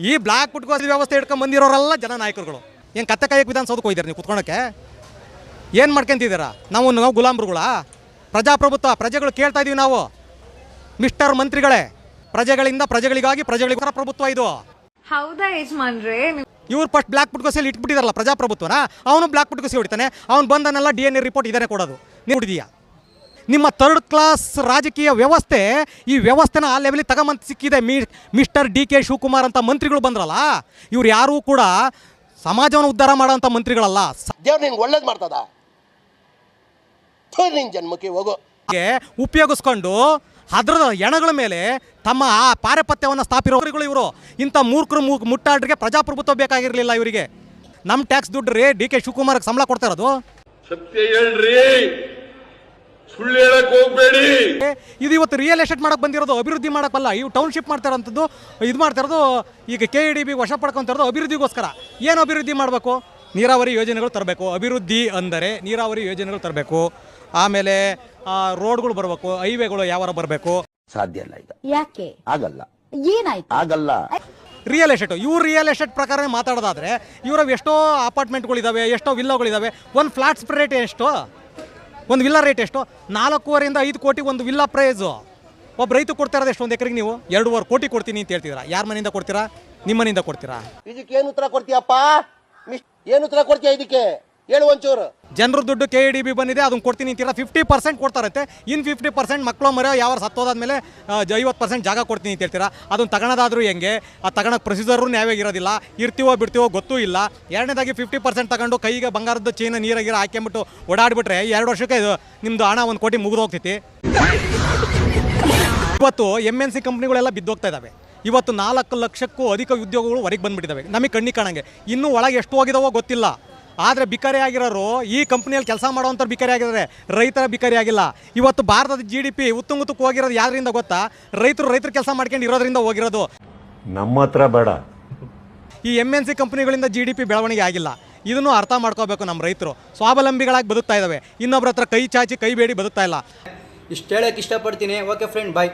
ಈ ಬ್ಲಾಕ್ ಫುಡ್ಗೋಸ್ಕರ ವ್ಯವಸ್ಥೆ ಇಟ್ಕೊಂಡು ಬಂದಿರೋರೆಲ್ಲ ಜನ ನಾಯಕರುಗಳು. ಏನು ಕತ್ತೆ ಕಾಯಕ್ಕೆ ವಿಧಾನಸೌಧಕ್ಕೆ ಹೋಗಿದ್ದಾರೆ ನೀವು ಕುತ್ಕೊಳಕ್ಕೆ? ಏನು ಮಾಡ್ಕೊಂತಿದ್ದೀರಾ? ನಾವು ಗುಲಾಮ್ರುಗಳ ಪ್ರಜಾಪ್ರಭುತ್ವ, ಪ್ರಜೆಗಳು ಕೇಳ್ತಾ ಇದೀವಿ ನಾವು. ಮಿಸ್ಟರ್ ಮಂತ್ರಿಗಳೇ, ಪ್ರಜೆಗಳಿಂದ ಪ್ರಜೆಗಳಿಗಾಗಿ ಪ್ರಜೆಗಳಿಗೋಸ್ಕರ ಪ್ರಭುತ್ವ ಇದು. ಹೌದಾ ಯಜಮಾನ್ರೆ? ಇವ್ರು ಫಸ್ಟ್ ಬ್ಲಾಕ್ ಫುಡ್ಗೋಸ್ಕರ ಇಟ್ಬಿಟ್ಟಿದಾರಲ್ಲ ಪ್ರಜಾಪ್ರಭುತ್ವನ, ಅವನು ಬ್ಲಾಕ್ ಫುಡ್ಗೋಸ್ಕರ ಹೊಡಿತಾನೆ. ಅವ್ನು ಬಂದನೆಲ್ಲ DNA ರಿಪೋರ್ಟ್ ಇದಾನೆ ಕೊಡೋದು. ನೀವು ಹೊಡಿದೀಯಾ? ನಿಮ್ಮ ಥರ್ಡ್ ಕ್ಲಾಸ್ ರಾಜಕೀಯ ವ್ಯವಸ್ಥೆ, ಈ ವ್ಯವಸ್ಥೆನ ಆ ಲೆವೆಲಿಗೆ ತಗೊಂಬಂತ ಸಿಕ್ಕಿದೆ. ಮಿಸ್ಟರ್ DK ಶಿವಕುಮಾರ್ ಅಂತ ಮಂತ್ರಿಗಳು ಬಂದ್ರಲ್ಲ, ಇವ್ರು ಯಾರೂ ಕೂಡ ಸಮಾಜವನ್ನು ಉದ್ಧಾರ ಮಾಡೋಂಥ ಮಂತ್ರಿಗಳಲ್ಲ. ದೇವ್ರು ನಿನ್ಗೆ ಒಳ್ಳೇದು ಮಾಡ್ತದ, ನಿನ್ನ ಜನ್ಮಕ್ಕೆ ಹೋಗೋ ಉಪಯೋಗಿಸ್ಕೊಂಡು ಅದರದ ಎಣಗಳ ಮೇಲೆ ತಮ್ಮ ಆ ಪಾರಪತ್ಯವನ್ನು ಸ್ಥಾಪಿರೋರುಗಳು ಇವರು. ಇಂಥ ಮೂರ್ಖರು ಮುಟ್ಟಾಡ್ರಿಗೆ ಪ್ರಜಾಪ್ರಭುತ್ವ ಬೇಕಾಗಿರಲಿಲ್ಲ ಇವರಿಗೆ. ನಮ್ಮ ಟ್ಯಾಕ್ಸ್ ದುಡ್ಡು ರೀ DK ಶಿವಕುಮಾರ್ಗೆ ಸಂಬಳ ಕೊಡ್ತಾ ಇರೋದು. ಸತ್ಯ ಹೇಳ್ರಿ, ಸುಳ್ಳು ಹೇಳಕ್ ಹೋಗ್ಬೇಡಿ. ಇದು ಇವತ್ತು ರಿಯಲ್ ಎಸ್ಟೇಟ್ ಮಾಡಕ್ಕೆ ಬಂದಿರೋದು, ಅಭಿವೃದ್ಧಿ ಮಾಡಕ್ಕಲ್ಲ. ಇವು ಟೌನ್ಶಿಪ್ ಮಾಡ್ತಾ ಇರೋಂಥದ್ದು, ಇದು ಮಾಡ್ತಾ ಇರೋದು. ಈಗ KEDB ವಶ ಪಡ್ಕೊಂತಿರೋದು ಅಭಿವೃದ್ಧಿಗೋಸ್ಕರ. ಏನು ಅಭಿವೃದ್ಧಿ ಮಾಡಬೇಕು? ನೀರಾವರಿ ಯೋಜನೆಗಳು ತರಬೇಕು. ಅಭಿವೃದ್ಧಿ ಅಂದರೆ ನೀರಾವರಿ ಯೋಜನೆಗಳು ತರಬೇಕು. ಆಮೇಲೆ ರೋಡ್ಗಳು ಬರಬೇಕು, ಹೈವೇಗಳು ಯಾವಾರ ಬರಬೇಕು. ಸಾಧ್ಯ ಇಲ್ಲ ಈಗ. ಯಾಕೆ ಆಗಲ್ಲ? ಏನಾಯ್ತು? ಆಗಲ್ಲ. ರಿಯಲ್ ಎಸ್ಟೇಟು, ಇವ್ರು ರಿಯಲ್ ಎಸ್ಟೇಟ್ ಪ್ರಕಾರ ಮಾತಾಡೋದಾದ್ರೆ ಇವ್ರ ಎಷ್ಟೋ ಅಪಾರ್ಟ್ಮೆಂಟ್ಗಳಿದ್ದಾವೆ, ಎಷ್ಟೋ ವಿಲ್ಲಾಗಳಿದ್ದಾವೆ. ಒಂದು ಫ್ಲಾಟ್ಸ್ ರೇಟ್ ಎಷ್ಟು? ಒಂದು ವಿಲ್ಲಾ ರೇಟ್ ಎಷ್ಟು? 4.5 ಇಂದ 5 ಕೋಟಿ ಒಂದು ವಿಲ್ಲಾ ಪ್ರೈಸು. ಒಬ್ಬ ರೈತ ಕೊಡ್ತಾ ಇರೋದು ಎಷ್ಟು? ಒಂದು ಎಕರೆಗೆ ನೀವು 2.5 ಕೋಟಿ ಕೊಡ್ತೀನಿ ಅಂತ ಹೇಳ್ತಿದ್ದೀರಾ. ಯಾರ ಮನೆಯಿಂದ ಕೊಡ್ತೀರಾ? ನಿಮ್ಮ ಮನೆಯಿಂದ ಕೊಡ್ತೀರಾ? ಇದಕ್ಕೆ ಏನು ಉತ್ತರ ಕೊಡ್ತೀಯಪ್ಪ? ಏನು ಉತ್ತರ ಕೊಡ್ತೀಯ ಇದಕ್ಕೆ? ಹೇಳು ಒಂಚೂರು. ಜನರ ದುಡ್ಡು KEDB ಬಂದಿದೆ, ಅದನ್ನು ಕೊಡ್ತೀನಿ ಅಂತೀರಾ. 50% ಕೊಡ್ತಾರತ್ತೆ. ಇನ್ನು 50% ಮಕ್ಕಳು ಮರ ಯಾವ ಸತ್ತೋದಾದ್ಮೇಲೆ 50% ಜಾಗ ಕೊಡ್ತೀನಿ ಅಂತ ಹೇಳ್ತೀರಾ. ಅದನ್ನು ತಗೊಳೋದಾದ್ರೂ ಹೆಂಗೆ? ಆ ತಗೊಳಕ್ಕೆ ಪ್ರೊಸೀಜರು ನ್ಯಾಯವಾಗಿರೋದಿಲ್ಲ. ಇರ್ತೀವೋ ಬಿಡ್ತೀವೋ ಗೊತ್ತೂ ಇಲ್ಲ. ಎರಡನೇದಾಗಿ 50% ತಗೊಂಡು ಕೈಗೆ ಬಂಗಾರದ ಚೈನ ನೀರಾಗಿರೋ ಹಾಕ್ಕೊಂಬಿಟ್ಟು ಓಡಾಡ್ಬಿಟ್ರೆ 2 ವರ್ಷಕ್ಕೆ ನಿಮ್ಮದು ಹಣ 1 ಕೋಟಿ ಮುಗಿದು ಹೋಗ್ತೈತಿ. ಇವತ್ತು MNC ಕಂಪ್ನಿಗಳೆಲ್ಲ ಬಿದ್ದೋಗ್ತಾ ಇದ್ದಾವೆ. ಇವತ್ತು 4 ಲಕ್ಷಕ್ಕೂ ಅಧಿಕ ಉದ್ಯೋಗಗಳು ಹೊರಗೆ ಬಂದುಬಿಟ್ಟಿದ್ದಾವೆ ನಮಗೆ ಕಣ್ಣಿಗೆ ಕಾಣಂಗೆ. ಇನ್ನೂ ಒಳಗೆ ಎಷ್ಟು ಹೋಗಿದಾವೋ ಗೊತ್ತಿಲ್ಲ. ಆದರೆ ಬಿಕಾರಿ ಆಗಿರೋರು ಈ ಕಂಪ್ನಿಯಲ್ಲಿ ಕೆಲಸ ಮಾಡೋವಂಥವ್ರು ಬಿಕಾರಿ ಆಗಿದ್ದಾರೆ, ರೈತರ ಬಿಕಾರಿ ಆಗಿಲ್ಲ. ಇವತ್ತು ಭಾರತದ GDP ಉತ್ತುಂಗತಕ್ಕೆ ಹೋಗಿರೋದು ಯಾರಿಂದ ಗೊತ್ತಾ? ರೈತರು ಕೆಲಸ ಮಾಡ್ಕೊಂಡು ಇರೋದ್ರಿಂದ ಹೋಗಿರೋದು. ನಮ್ಮ ಹತ್ರ ಬೇಡ. ಈ MNC ಕಂಪ್ನಿಗಳಿಂದ GDP ಬೆಳವಣಿಗೆ ಆಗಿಲ್ಲ. ಇದನ್ನು ಅರ್ಥ ಮಾಡ್ಕೋಬೇಕು. ನಮ್ಮ ರೈತರು ಸ್ವಾವಲಂಬಿಗಳಾಗಿ ಬದುಕ್ತಾ ಇದ್ದಾವೆ. ಇನ್ನೊಬ್ಬರ ಹತ್ರ ಕೈ ಚಾಚಿ ಕೈ ಬೇಡಿ ಬದುಕ್ತಾ ಇಲ್ಲ. ಇಷ್ಟು ಹೇಳಕ್ಕೆ ಇಷ್ಟಪಡ್ತೀನಿ. ಓಕೆ ಫ್ರೆಂಡ್, ಬಾಯ್.